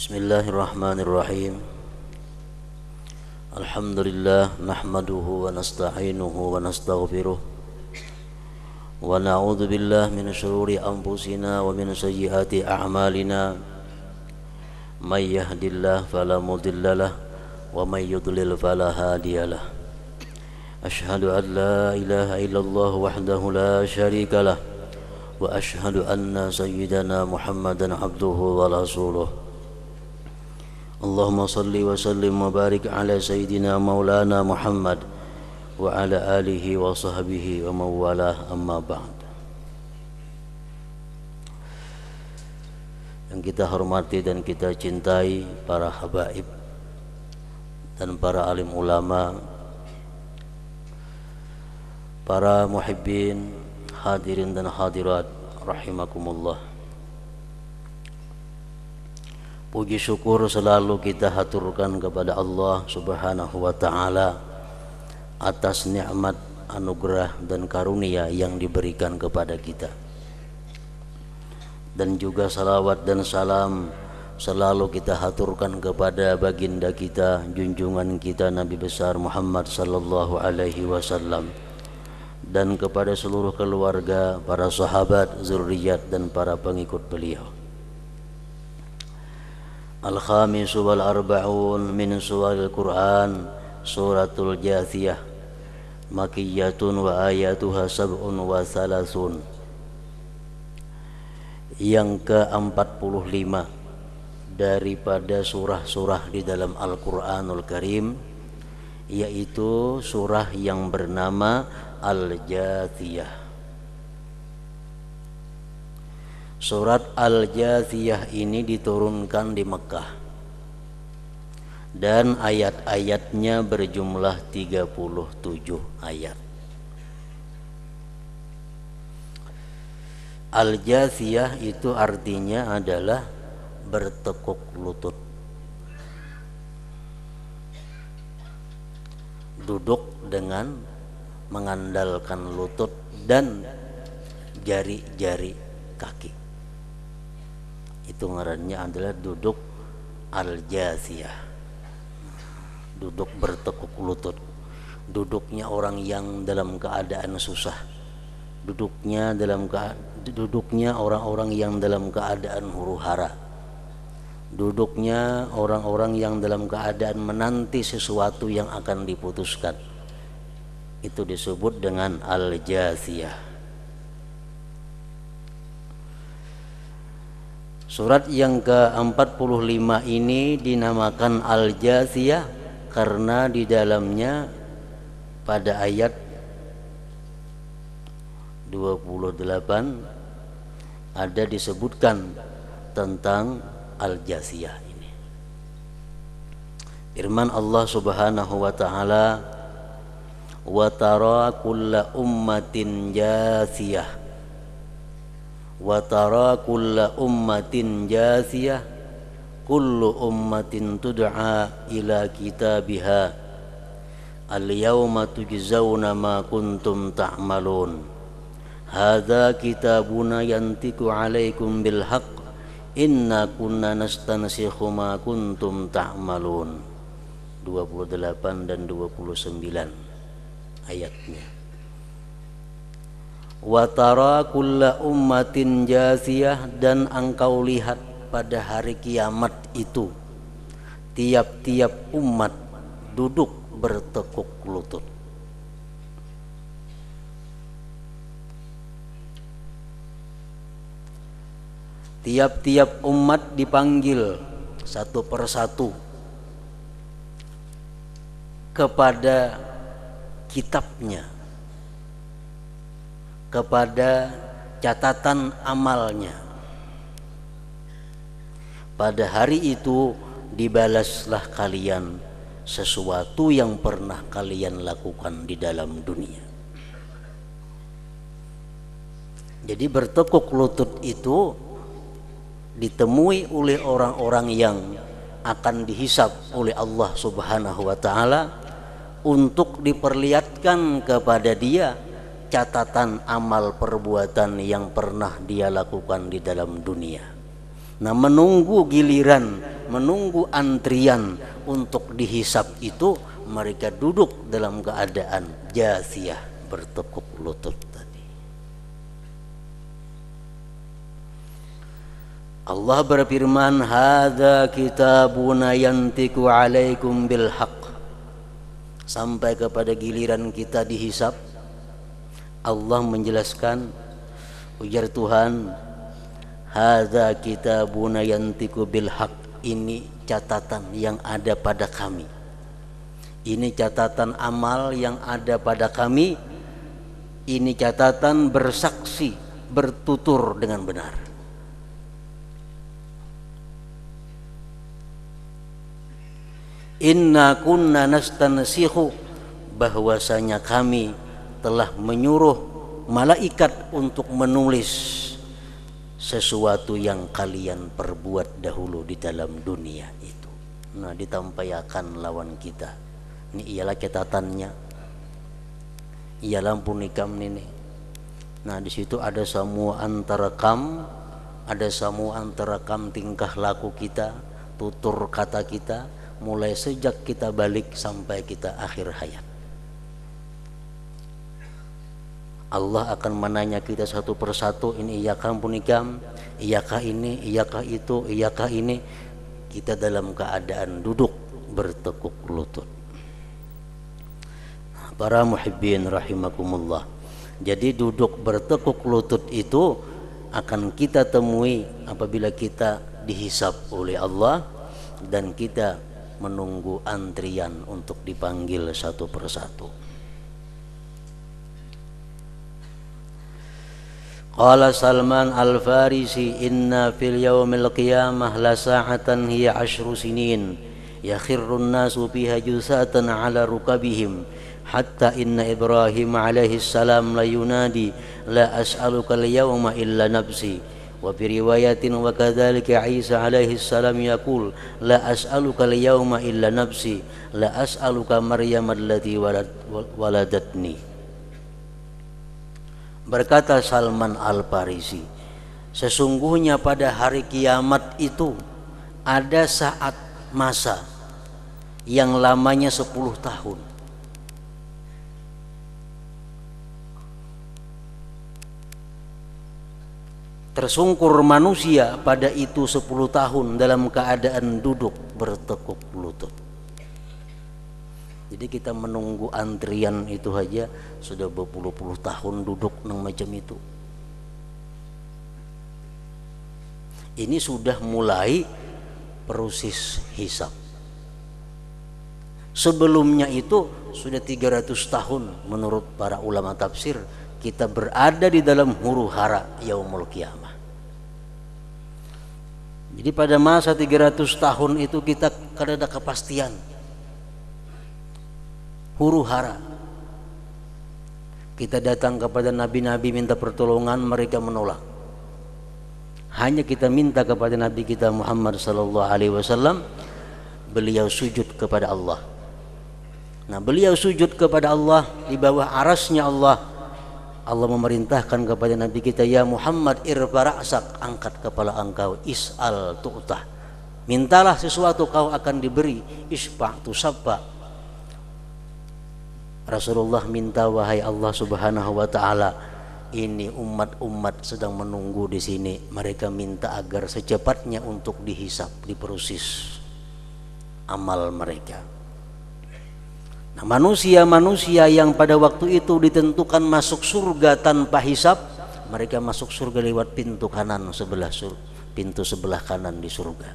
Bismillahirrahmanirrahim. Alhamdulillah nahmaduhu wa nasta'inuhu wa nastaghfiruh wa na'udzu billahi min shururi anfusina wa min sayyiati a'malina. May yahdihillahu fala mudhillalah wa may yudlil fala hadiyalah. Asyhadu an la ilaha illallah wahdahu la syarikalah wa asyhadu anna sayyidana Muhammadan abduhu wa rasuluh. Allahumma salli wa sallim wa barik ala sayyidina maulana Muhammad wa ala alihi wa sahbihi wa mawalah, amma ba'd. Yang kita hormati dan kita cintai para habaib dan para alim ulama, para muhibbin, hadirin dan hadirat rahimakumullah. Puji syukur selalu kita haturkan kepada Allah Subhanahu wa ta'ala atas nikmat, anugerah dan karunia yang diberikan kepada kita. Dan juga salawat dan salam selalu kita haturkan kepada baginda kita, junjungan kita Nabi besar Muhammad sallallahu alaihi wasallam, dan kepada seluruh keluarga, para sahabat, zurriyat dan para pengikut beliau. Al-khamisu wal arba'un min suril Qur'an suratul Jathiyah, makiyyatun wa ayatuha sab'un wa thalathun. Yang ke-45 daripada surah-surah di dalam Al-Qur'anul Karim, yaitu surah yang bernama Al-Jathiyah. Surat Al-Jathiyah ini diturunkan di Mekah dan ayat-ayatnya berjumlah 37 ayat. Al-Jathiyah itu artinya adalah bertekuk lutut, duduk dengan mengandalkan lutut dan jari-jari kaki. Itu ngarannya adalah duduk Al-Jathiyah, duduk bertekuk lutut, duduknya orang yang dalam keadaan susah, duduknya orang-orang yang dalam keadaan huru-hara, duduknya orang-orang yang dalam keadaan menanti sesuatu yang akan diputuskan. Itu disebut dengan Al-Jathiyah. Surat yang ke-45 ini dinamakan Al-Jathiyah karena di dalamnya pada ayat 28 ada disebutkan tentang Al-Jathiyah ini. Firman Allah Subhanahu wa ta'ala, wa tara kulla ummatin jathiyah, wa tara kulla ummatin jathiyah, kullu ummatin tud'a ila kitabiha, al-yawma tujzauna ma kuntum ta'malun, hadza kitabuna yantiqu 'alaikum bil haqq, inna kunna nastansikhu ma kuntum ta'malun. 28 dan 29 ayatnya. Wa tara kulla ummatin jathiyah, dan engkau lihat pada hari kiamat itu tiap-tiap umat duduk bertekuk lutut. Tiap-tiap umat dipanggil satu persatu kepada kitabnya, kepada catatan amalnya. Pada hari itu dibalaslah kalian sesuatu yang pernah kalian lakukan di dalam dunia. Jadi bertekuk lutut itu ditemui oleh orang-orang yang akan dihisab oleh Allah Subhanahu wa ta'ala untuk diperlihatkan kepada dia catatan amal perbuatan yang pernah dia lakukan di dalam dunia. Nah, menunggu giliran menunggu antrian untuk dihisap itu, mereka duduk dalam keadaan jasiyah, bertekuk lutut tadi. Allah berfirman, hadza kitabuna yantiqu alaikum bil haqq. Sampai kepada giliran kita dihisap, Allah menjelaskan, ujar Tuhan, hadza kitabuna yantiqu bil haqq. Ini catatan yang ada pada kami. Ini catatan amal yang ada pada kami. Ini catatan bersaksi, bertutur dengan benar. Inna kunna nastansikhu, bahwasanya kami telah menyuruh malaikat untuk menulis sesuatu yang kalian perbuat dahulu di dalam dunia itu. Nah, ditampaikan lawan kita. Ini ialah catatannya. Ialah punikam ini. Nah, di situ ada semua antara kam, ada semua antara kam tingkah laku kita, tutur kata kita, mulai sejak kita balik sampai kita akhir hayat. Allah akan menanya kita satu persatu, ini iyakah punikam, iyakah ini, iyakah itu, iyakah ini. Kita dalam keadaan duduk bertekuk lutut. Para muhibbin rahimakumullah. Jadi duduk bertekuk lutut itu akan kita temui apabila kita dihisab oleh Allah dan kita menunggu antrian untuk dipanggil satu persatu. Qala Salman Al-Farisi, inna fil yaumil qiyamah la sa'atan hiya 10 sinin yakhirru an-nasu fiha jusatan 'ala rukabihim hatta inna Ibrahim alaihi salam la yunadi la as'aluka al-yawma illa nafsi. Wa fi riwayatin wa kadzalika Isa alaihi salam yaqul la as'aluka al-yawma illa nafsi la as'aluka Maryam allati waladatni. Berkata Salman Al-Farisi, sesungguhnya pada hari kiamat itu ada saat masa yang lamanya 10 tahun. Tersungkur manusia pada itu 10 tahun dalam keadaan duduk bertekuk lutut. Jadi kita menunggu antrian itu saja sudah berpuluh-puluh tahun duduk nang macam itu. Ini sudah mulai proses hisab. Sebelumnya itu sudah 300 tahun menurut para ulama tafsir kita berada di dalam huru hara yaumul qiyamah. Jadi pada masa 300 tahun itu kita kada ada kepastian, huru hara. Kita datang kepada nabi-nabi minta pertolongan, mereka menolak. Hanya kita minta kepada Nabi kita Muhammad sallallahu alaihi wasallam, beliau sujud kepada Allah. Nah, beliau sujud kepada Allah di bawah arasnya Allah. Allah memerintahkan kepada Nabi kita, ya Muhammad irfa ra'sak, angkat kepala engkau, is'al tu'tah, mintalah sesuatu kau akan diberi, isfa' tusaffa. Rasulullah minta, wahai Allah subhanahu wa ta'ala, ini umat-umat sedang menunggu di sini, mereka minta agar secepatnya untuk dihisap, diproses amal mereka. Nah, manusia-manusia yang pada waktu itu ditentukan masuk surga tanpa hisab, mereka masuk surga lewat pintu kanan pintu sebelah kanan di surga.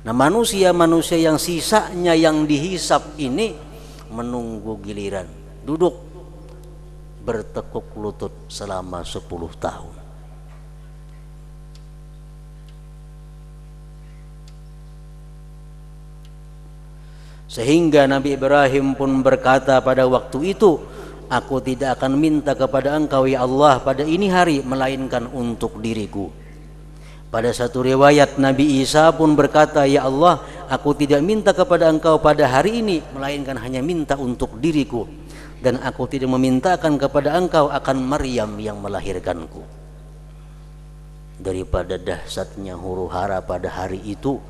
Nah, manusia-manusia yang sisanya yang dihisab ini menunggu giliran, duduk bertekuk lutut selama 10 tahun. Sehingga Nabi Ibrahim pun berkata pada waktu itu, aku tidak akan minta kepada engkau ya Allah pada ini hari melainkan untuk diriku. Pada satu riwayat Nabi Isa pun berkata, ya Allah, aku tidak minta kepada engkau pada hari ini melainkan hanya minta untuk diriku, dan aku tidak memintakan kepada engkau akan Maryam yang melahirkanku. Daripada dahsyatnya huru hara pada hari itu,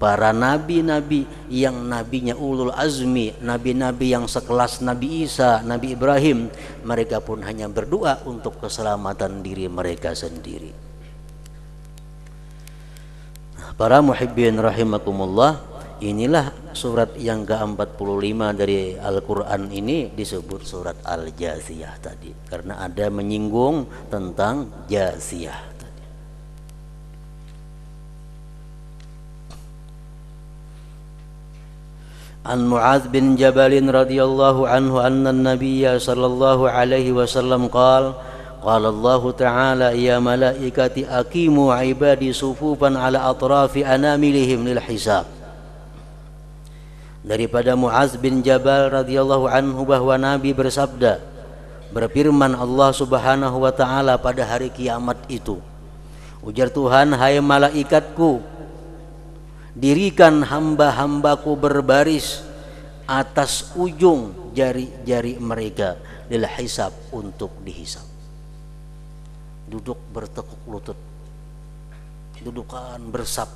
para nabi-nabi yang nabinya ulul azmi, nabi-nabi yang sekelas Nabi Isa, Nabi Ibrahim, mereka pun hanya berdoa untuk keselamatan diri mereka sendiri. Para muhibbin rahimakumullah, inilah surat yang ke-45 dari Al-Quran ini disebut surat Al-Jasiyah tadi, karena ada menyinggung tentang jasiyah. An Mu'adz bin Jabal radhiyallahu anhu anna an-nabiyya sallallahu alaihi wasallam qala Allah ta'ala ya malaikati aqimu ibadi sufufan ala atrafi anamilihim lil hisab. Daripada Mu'adz bin Jabal radhiyallahu anhu bahwa Nabi bersabda, berfirman Allah Subhanahu wa taala pada hari kiamat itu, ujar Tuhan, hai malaikatku, dirikan hamba-hambaku berbaris atas ujung jari-jari mereka lil hisab, untuk dihisab. Duduk bertekuk lutut, dudukan bersab.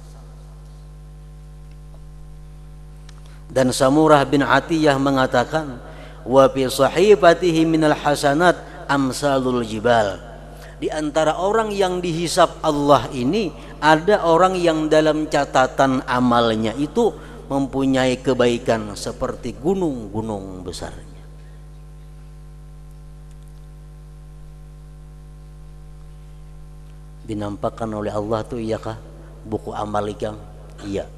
Dan Samurah bin Atiyah mengatakan, wa fi sahifatihi minal hasanat amsalul jibal. Di antara orang yang dihisab Allah ini ada orang yang dalam catatan amalnya itu mempunyai kebaikan seperti gunung-gunung besarnya. Dinampakkan oleh Allah tuh iyakah buku amal ikam? Iya.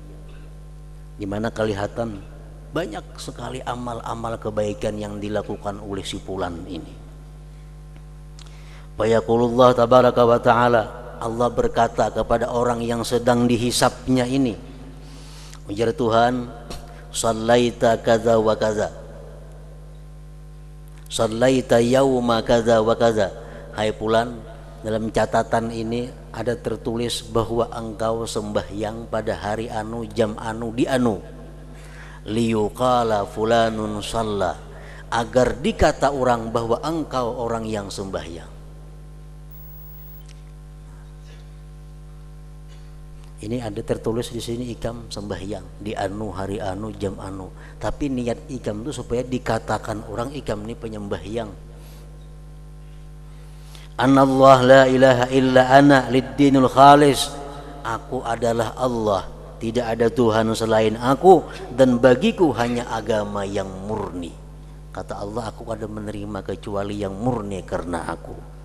Dimana kelihatan banyak sekali amal-amal kebaikan yang dilakukan oleh si fulan ini. Fayaqulullah tabaraka wa ta'ala, Allah berkata kepada orang yang sedang dihisapnya ini, ujar Tuhan, sallaita kadza wa kadza, sallaita yauma kadza wa kadza. Hai fulan, dalam catatan ini ada tertulis bahwa engkau sembahyang pada hari anu, jam anu, di anu. Liyuqala fulanun shalla, agar dikata orang bahwa engkau orang yang sembahyang. Ini ada tertulis di sini ikam sembahyang di anu, hari anu, jam anu. Tapi niat ikam itu supaya dikatakan orang ikam ini penyembahyang. Anallah la ilaha illa ana lid-dinul khalis. Aku adalah Allah, tidak ada Tuhan selain aku, dan bagiku hanya agama yang murni. Kata Allah, aku ada menerima kecuali yang murni karena aku.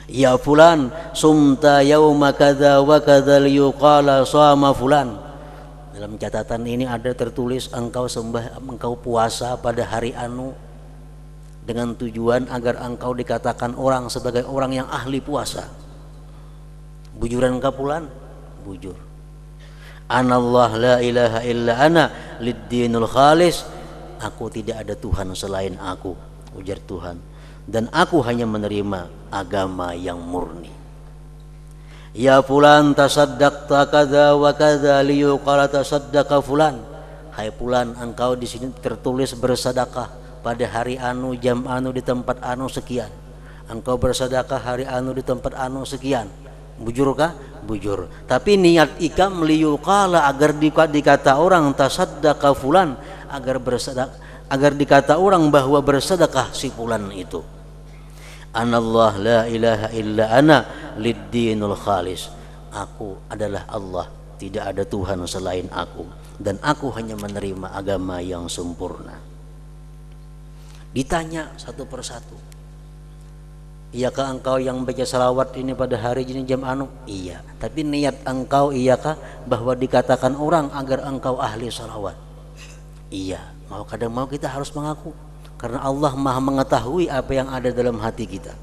Ya fulan, sumta yauma kadza wa kadza liyuqala shama fulan. Dalam catatan ini ada tertulis engkau puasa pada hari anu dengan tujuan agar engkau dikatakan orang sebagai orang yang ahli puasa. Bujuran ka fulan? Bujur. Anallah la ilaha illa ana lid-dinul khalis. Aku tidak ada Tuhan selain aku, ujar Tuhan, dan aku hanya menerima agama yang murni. Ya fulan tasaddaqta kadza wa kadza liyuqala tasaddaqa fulan. Hai fulan, engkau di sini tertulis bersedekah pada hari anu, jam anu, di tempat anu sekian. Engkau bersedekah hari anu di tempat anu sekian. Bujurkah? Bujur. Tapi niat ikam liyuqala, agar dikata orang tasaddaqa fulan, agar bersedekah, agar dikata orang bahwa bersedekah si fulan itu. Anallah la ilaha illa ana lid-dinul khalis. Aku adalah Allah, tidak ada Tuhan selain aku, dan aku hanya menerima agama yang sempurna. Ditanya satu persatu, iyakah engkau yang baca salawat ini pada hari ini jam anu? Iya. Tapi niat engkau iyakah bahwa dikatakan orang agar engkau ahli salawat? Iya. Mau kadang mau kita harus mengaku, karena Allah Maha mengetahui apa yang ada dalam hati kita.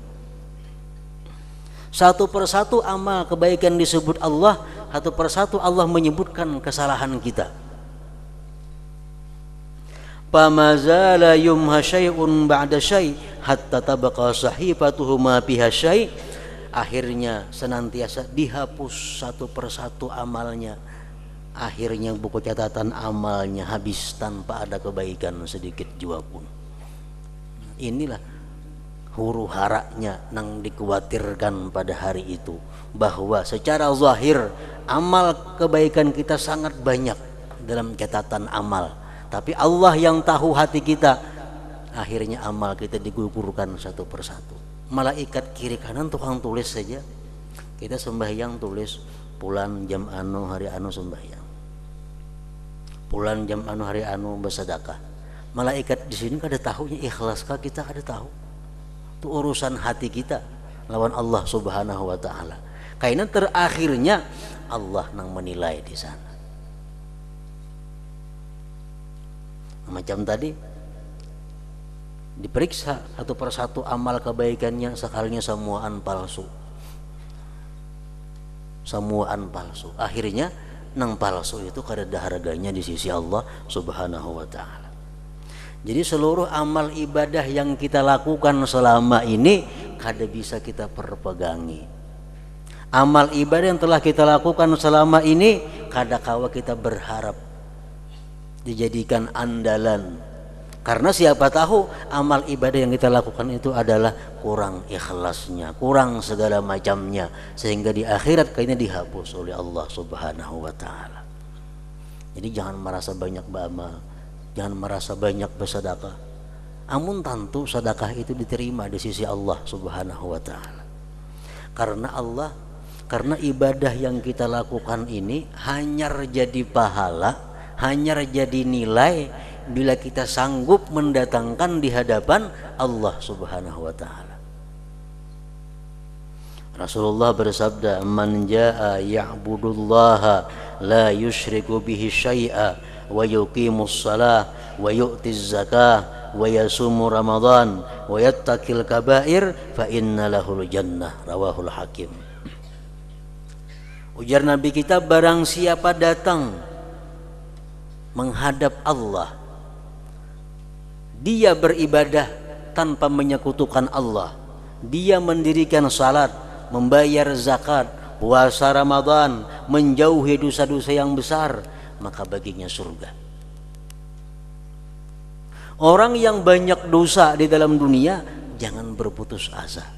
Satu persatu amal kebaikan disebut Allah, satu persatu Allah menyebutkan kesalahan kita. Famazala yumha syai'un ba'da syai' hatta tabaqa sahifatuhu ma fiha syai'. Akhirnya senantiasa dihapus satu persatu amalnya. Akhirnya buku catatan amalnya habis tanpa ada kebaikan sedikit jua pun. Inilah huru haranya nang dikhawatirkan pada hari itu, bahwa secara zahir amal kebaikan kita sangat banyak dalam catatan amal, tapi Allah yang tahu hati kita. Akhirnya amal kita digugurkan satu persatu. Malaikat kiri kanan tukang tulis saja. Kita sembahyang tulis pulan jam anu hari anu sembahyang, pulan jam anu hari anu bersedekah. Malaikat di sini kada tahunya ikhlaskah kita, kada tahu. Itu urusan hati kita lawan Allah Subhanahu wa taala. Karena terakhirnya Allah nang menilai di sana. Macam tadi diperiksa satu persatu amal kebaikannya, sekalinya semuaan palsu. Semuaan palsu. Akhirnya nang palsu itu kada ada harganya di sisi Allah Subhanahu wa taala. Jadi seluruh amal ibadah yang kita lakukan selama ini kada bisa kita perpegangi. Amal ibadah yang telah kita lakukan selama ini kada kawa kita berharap dijadikan andalan. Karena siapa tahu amal ibadah yang kita lakukan itu adalah kurang ikhlasnya, kurang segala macamnya, sehingga di akhirat kayaknya dihapus oleh Allah Subhanahu wa taala. Jadi jangan merasa banyak beramal, jangan merasa banyak bersedekah. Amun tentu sedekah itu diterima di sisi Allah Subhanahu wa taala. Karena ibadah yang kita lakukan ini hanya jadi pahala, hanya jadi nilai bila kita sanggup mendatangkan di hadapan Allah Subhanahu wa taala. Rasulullah bersabda, "Man jaa ya'budullaha la yusyriku bihi syai'a wa yuqimus shalah wa yu'tiz zakah wa yasumu ramadan wa yattaqil kaba'ir fa inna lahul jannah." Rawahul Hakim. Ujar Nabi kita, barang siapa datang menghadap Allah, dia beribadah tanpa menyekutukan Allah, dia mendirikan salat, membayar zakat, puasa Ramadan, menjauhi dosa-dosa yang besar, maka baginya surga. Orang yang banyak dosa di dalam dunia jangan berputus asa.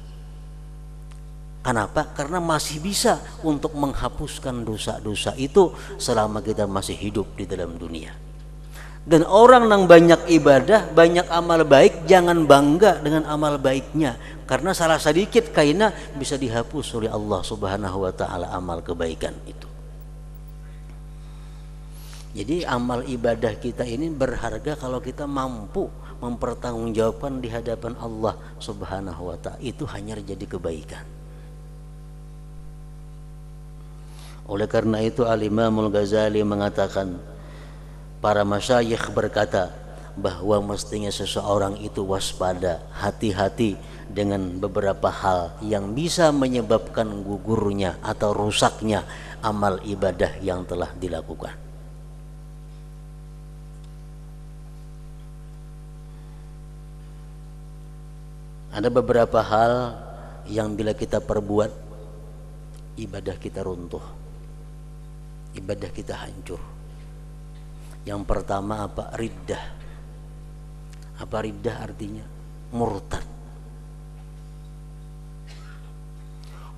Kenapa? Karena masih bisa untuk menghapuskan dosa-dosa itu selama kita masih hidup di dalam dunia. Dan orang yang banyak ibadah, banyak amal baik, jangan bangga dengan amal baiknya, karena salah sedikit kaina bisa dihapus oleh Allah Subhanahu wa taala amal kebaikan itu. Jadi amal ibadah kita ini berharga kalau kita mampu mempertanggungjawabkan di hadapan Allah Subhanahu wa taala, itu hanya jadi kebaikan. Oleh karena itu Al-Imamul Ghazali mengatakan, para masyayikh berkata bahwa mestinya seseorang itu waspada, hati-hati dengan beberapa hal yang bisa menyebabkan gugurnya atau rusaknya amal ibadah yang telah dilakukan. Ada beberapa hal yang bila kita perbuat, ibadah kita runtuh, ibadah kita hancur. Yang pertama apa? Riddah. Apa riddah artinya? Murtad.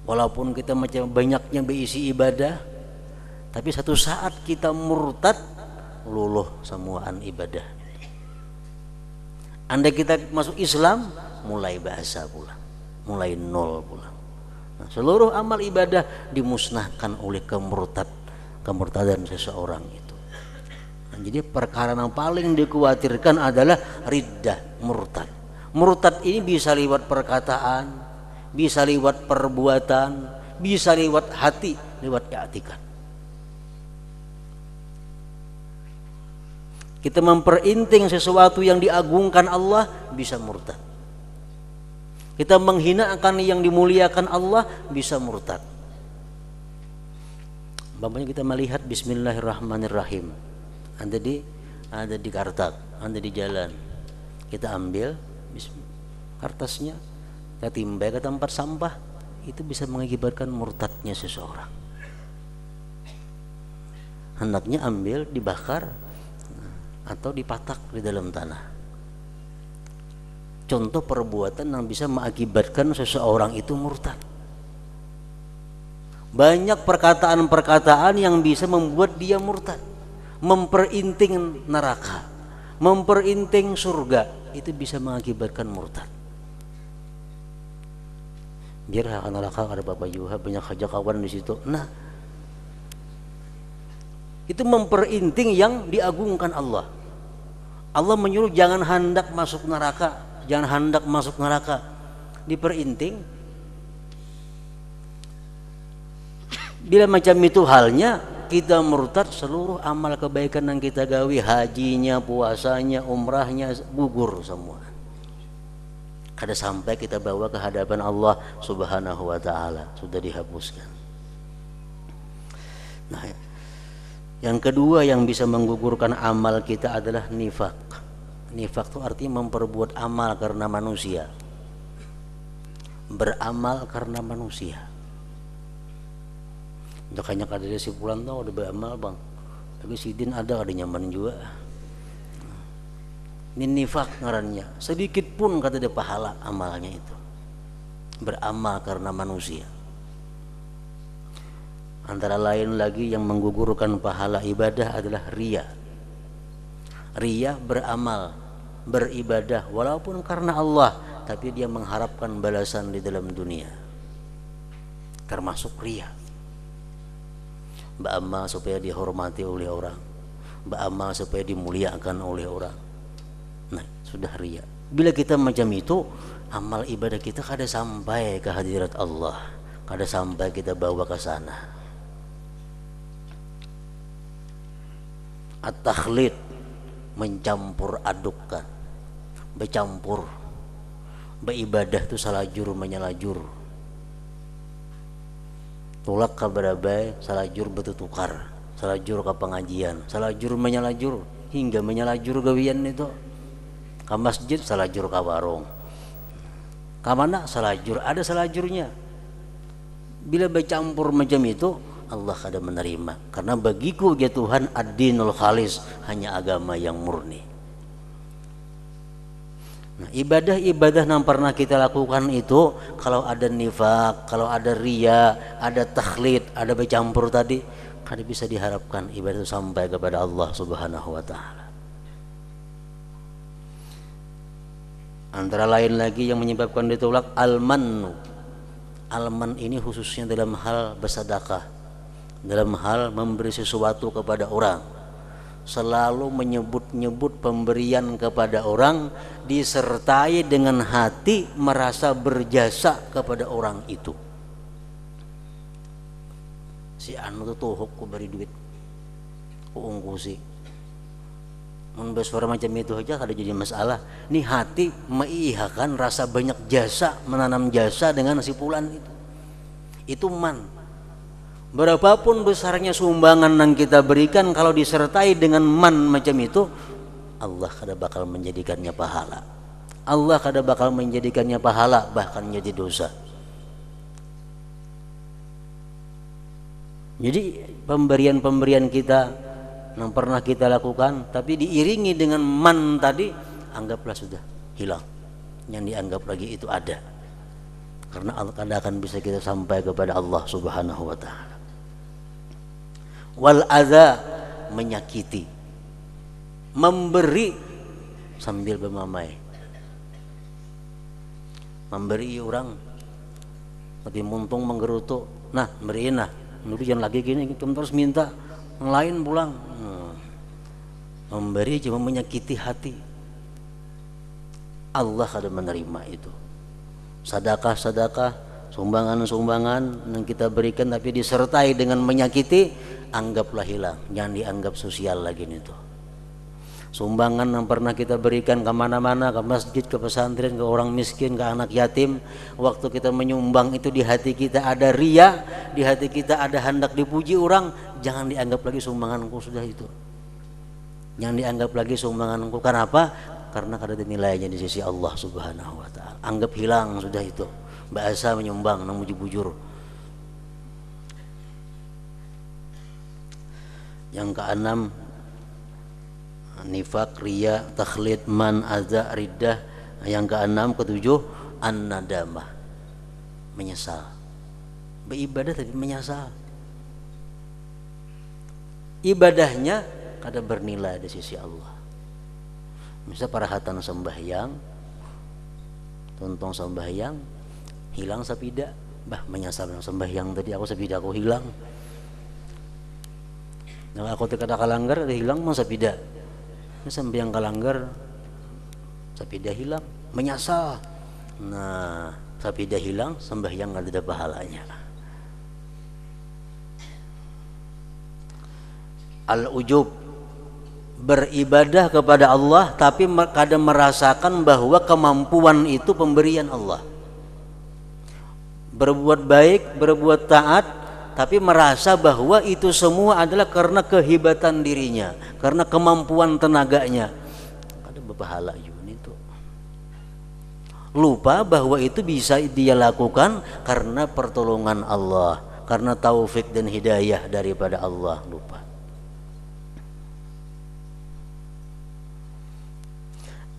Walaupun kita macam banyaknya berisi ibadah, tapi satu saat kita murtad, luluh semuaan ibadah. Andai kita masuk Islam, mulai bahasa pula, mulai nol pula. Nah, seluruh amal ibadah dimusnahkan oleh kemurtadan seseorang itu. Jadi perkara yang paling dikhawatirkan adalah riddah, murtad. Murtad ini bisa lewat perkataan, bisa lewat perbuatan, bisa lewat hati, lewat i'tikad. Kita memperinting sesuatu yang diagungkan Allah, bisa murtad. Kita menghinakan yang dimuliakan Allah, bisa murtad. Bapaknya kita melihat Bismillahirrahmanirrahim. Ada di kartak, ada di jalan. Kita ambil kertasnya, kita timbai ke tempat sampah, itu bisa mengakibatkan murtadnya seseorang. Hendaknya ambil, dibakar atau dipatak di dalam tanah. contoh perbuatan yang bisa mengakibatkan seseorang itu murtad. Banyak perkataan-perkataan yang bisa membuat dia murtad, memperinting neraka, memperinting surga, itu bisa mengakibatkan murtad. Biar neraka ada Bapak Yuha, banyak aja kawan di situ. Nah, itu memperinting yang diagungkan Allah. Allah menyuruh jangan hendak masuk neraka, jangan hendak masuk neraka, diperinting. Bila macam itu halnya, kita murtad, seluruh amal kebaikan yang kita gawi, hajinya, puasanya, umrahnya, gugur semua. Kada sampai kita bawa ke hadapan Allah Subhanahu wa ta'ala, sudah dihapuskan. Nah, yang kedua yang bisa menggugurkan amal kita adalah nifak. Nifak itu artinya memperbuat amal karena manusia, beramal karena manusia. Makanya ada si Fulan tuh udah beramal bang, tapi si Din ada nyaman juga. Ini nifak ngarannya, sedikit pun kata dia pahala amalnya itu, beramal karena manusia. Antara lain lagi yang menggugurkan pahala ibadah adalah riya. Riya beramal, beribadah walaupun karena Allah, tapi dia mengharapkan balasan di dalam dunia, termasuk riya. Beramal supaya dihormati oleh orang, beramal supaya dimuliakan oleh orang. Nah, sudah riya. Bila kita macam itu, amal ibadah kita kada sampai ke hadirat Allah, kada sampai kita bawa ke sana. At-takhlid, mencampur adukkan, bercampur. Beribadah itu salajur menyalajur, tulak ke berabai, salajur bertukar, salajur ke pengajian, salajur menyalajur, hingga menyalajur gawian itu ke masjid, salajur ke warung, ke mana salajur, ada salajurnya. Bila bercampur macam itu, Allah kada menerima, karena bagiku ya Tuhan ad-dinul khalis, hanya agama yang murni. Nah, ibadah-ibadah yang pernah kita lakukan itu, kalau ada nifak, kalau ada riya, ada takhlid, ada bercampur tadi, kada bisa diharapkan ibadah itu sampai kepada Allah Subhanahu wa ta'ala. Antara lain lagi yang menyebabkan ditolak al-mannu. Al-man ini khususnya dalam hal bersedekah, dalam hal memberi sesuatu kepada orang, selalu menyebut-nyebut pemberian kepada orang disertai dengan hati merasa berjasa kepada orang itu. Si anu tuh tohok ku beri duit, ku ungkusi, mun bersuara macam itu aja kada jadi masalah. Nih hati mengihakan rasa banyak jasa, menanam jasa dengan si Fulan itu man. Berapapun besarnya sumbangan yang kita berikan, kalau disertai dengan man macam itu, Allah kada bakal menjadikannya pahala. Allah kada bakal menjadikannya pahala, bahkan jadi dosa. Jadi pemberian-pemberian kita yang pernah kita lakukan, tapi diiringi dengan man tadi, anggaplah sudah hilang. Yang dianggap lagi itu ada, karena Allah kada akan bisa kita sampai kepada Allah Subhanahu wa ta'ala. Wal adza, menyakiti, memberi sambil bermamai, memberi orang tapi muntung menggerutu, nah beriin nah, dulu jangan lagi gini, terus minta yang lain pulang. Memberi cuma menyakiti hati, Allah kada menerima itu. Sedekah-sedekah, sumbangan-sumbangan yang kita berikan tapi disertai dengan menyakiti, anggaplah hilang, jangan dianggap sosial lagi itu. Sumbangan yang pernah kita berikan kemana-mana, ke masjid, ke pesantren, ke orang miskin, ke anak yatim, waktu kita menyumbang itu di hati kita ada riya, di hati kita ada hendak dipuji orang, jangan dianggap lagi sumbanganku sudah itu. Jangan dianggap lagi sumbanganku. Kenapa? Karena kada ada nilainya di sisi Allah Subhanahu wa ta'ala. Anggap hilang sudah itu. Bahasa menyumbang nang bujur. Yang keenam, nifak, riya, takhlid, man, adza, riddah, Yang keenam, ketujuh, an-nadamah, menyesal. Beribadah tapi menyesal. Ibadahnya kada bernilai di sisi Allah. Misal parahatan sembahyang, tontong sembahyang, hilang sapida, bah menyesal sembahyang tadi aku sapida aku hilang. Nah aku kada kalanggar ada hilang mang sapida. Sembahyang kalanggar sapida hilang, menyesal. Nah, sapida hilang, sembahyang kada ada pahalanya. Al-ujub, beribadah kepada Allah tapi kadang merasakan bahwa kemampuan itu pemberian Allah. Berbuat baik, berbuat taat, tapi merasa bahwa itu semua adalah karena kehebatan dirinya, karena kemampuan tenaganya. Ada berpahala juga itu. Lupa bahwa itu bisa dia lakukan karena pertolongan Allah, karena taufik dan hidayah daripada Allah. Lupa.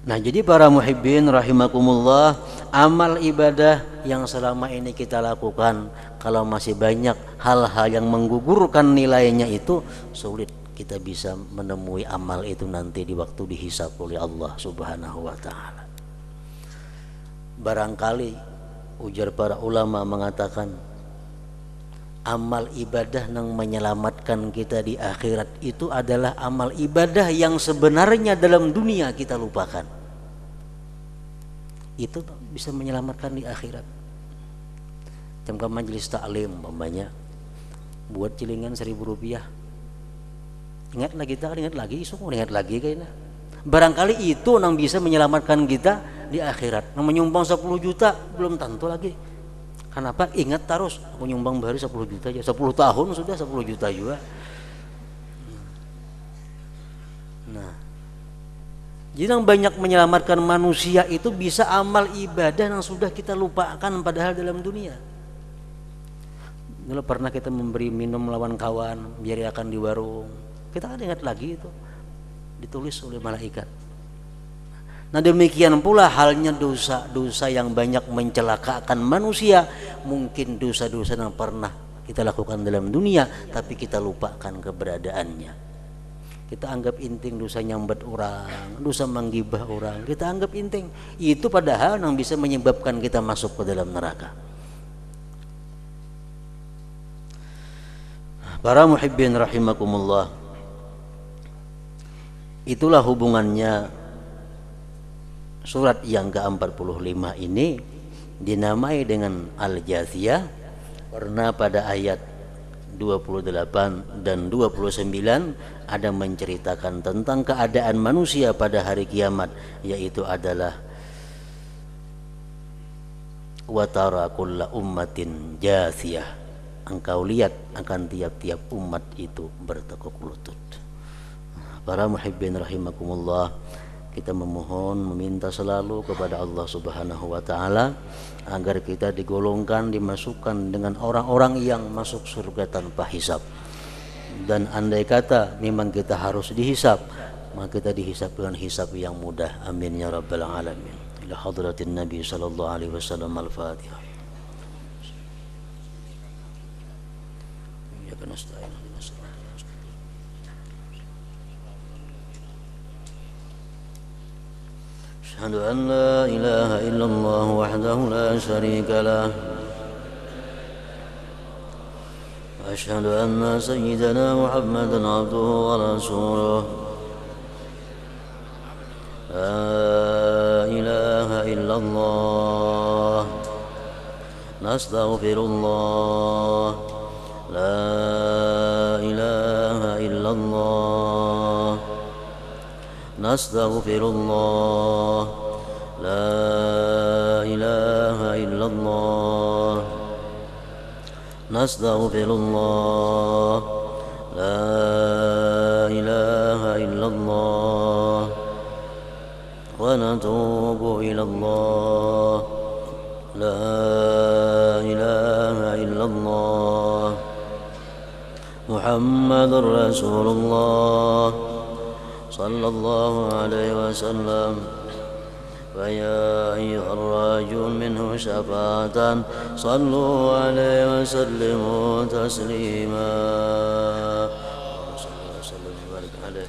Nah, jadi para muhibbin rahimakumullah, amal ibadah yang selama ini kita lakukan, kalau masih banyak hal-hal yang menggugurkan nilainya, itu sulit kita bisa menemui amal itu nanti di waktu dihisab oleh Allah Subhanahu wa taala. Barangkali ujar para ulama mengatakan amal ibadah yang menyelamatkan kita di akhirat itu adalah amal ibadah yang sebenarnya dalam dunia kita lupakan. Itu bisa menyelamatkan di akhirat. Jam majelis taklim umpamanya buat cilingan 1.000 rupiah. Ingat lagi kita, ingat lagi, isuk ingat lagi kayaknya. Barangkali itu yang bisa menyelamatkan kita di akhirat. Yang menyumbang 10 juta belum tentu lagi. Kenapa? Ingat terus, aku nyumbang baru 10 juta aja, 10 tahun sudah 10 juta juga. Nah, jadi yang banyak menyelamatkan manusia itu bisa amal ibadah yang sudah kita lupakan padahal dalam dunia. Dulu pernah kita memberi minum lawan kawan, biar akan di warung. Kita kan ingat lagi itu, ditulis oleh malaikat. Nah demikian pula halnya dosa-dosa yang banyak mencelakakan manusia. Mungkin dosa-dosa yang pernah kita lakukan dalam dunia tapi kita lupakan keberadaannya. Kita anggap inting dosa nyambat orang, dosa menggibah orang, kita anggap inting. Itu padahal yang bisa menyebabkan kita masuk ke dalam neraka. Para muhibbin rahimakumullah, itulah hubungannya surat yang ke-45 ini dinamai dengan Al-Jathiyah karena pada ayat 28 dan 29 ada menceritakan tentang keadaan manusia pada hari kiamat, yaitu adalah wa tara kulla ummatin jathiyah, engkau lihat akan tiap-tiap umat itu bertekuk lutut. Para muhibbin rahimakumullah, kita memohon, meminta selalu kepada Allah Subhanahu wa taala agar kita digolongkan, dimasukkan dengan orang-orang yang masuk surga tanpa hisab. Dan andai kata memang kita harus dihisab, maka kita dihisab dengan hisab yang mudah. Amin ya rabbal alamin. Ila hadratin Nabi sallallahu alaihi wasallam. Al-Fatihah. Ya kanasta'in. أشهد أن لا إله إلا الله وحده لا شريك له وأشهد أن سيدنا محمدا عبده ورسوله لا إله إلا الله نستغفر الله لا إله إلا الله نستغفر الله لا إله إلا الله نستغفر الله لا إله إلا الله ونتوب إلى الله لا إله إلا الله محمد رسول الله صلى الله عليه وسلم فيا أيها الراجون منه شفاعة صلوا عليه وسلموا تسليما. صلى الله وسلم وبارك عليه.